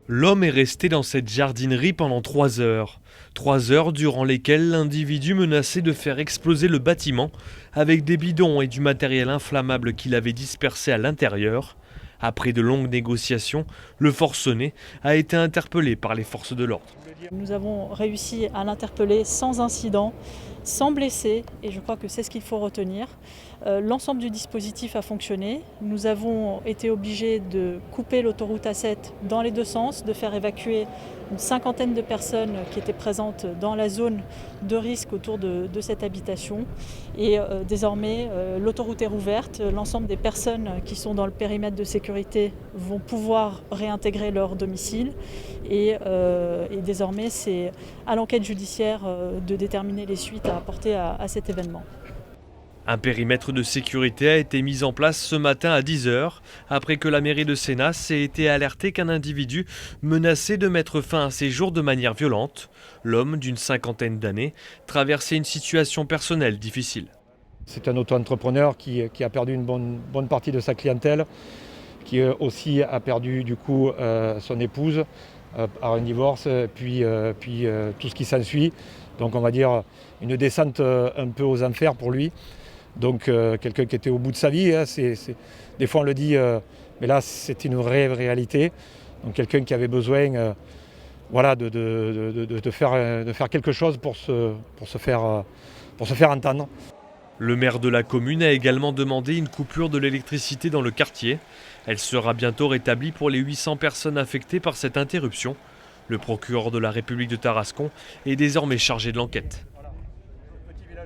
L'homme est resté dans cette jardinerie pendant 3 heures. 3 heures durant lesquelles l'individu menaçait de faire exploser le bâtiment avec des bidons et du matériel inflammable qu'il avait dispersé à l'intérieur. Après de longues négociations, le forcené a été interpellé par les forces de l'ordre. Nous avons réussi à l'interpeller sans incident, sans blessé, et je crois que c'est ce qu'il faut retenir. L'ensemble du dispositif a fonctionné. Nous avons été obligés de couper l'autoroute A7 dans les deux sens, de faire évacuer une cinquantaine de personnes qui étaient présentes dans la zone de risque autour de cette habitation. Et désormais, l'autoroute est rouverte. L'ensemble des personnes qui sont dans le périmètre de sécurité vont pouvoir réintégrer leur domicile. Et désormais, c'est à l'enquête judiciaire de déterminer les suites à apporter à cet événement. Un périmètre de sécurité a été mis en place ce matin à 10 heures, après que la mairie de Sénas ait été alertée qu'un individu menaçait de mettre fin à ses jours de manière violente. L'homme, d'une cinquantaine d'années, traversait une situation personnelle difficile. C'est un auto-entrepreneur qui a perdu une bonne partie de sa clientèle, qui aussi a perdu du coup son épouse par un divorce, puis tout ce qui s'ensuit. Donc on va dire une descente un peu aux enfers pour lui. Donc quelqu'un qui était au bout de sa vie, hein, des fois on le dit, mais là c'était une vraie réalité. Donc quelqu'un qui avait besoin voilà, de faire quelque chose pour se faire entendre. Le maire de la commune a également demandé une coupure de l'électricité dans le quartier. Elle sera bientôt rétablie pour les 800 personnes affectées par cette interruption. Le procureur de la République de Tarascon est désormais chargé de l'enquête.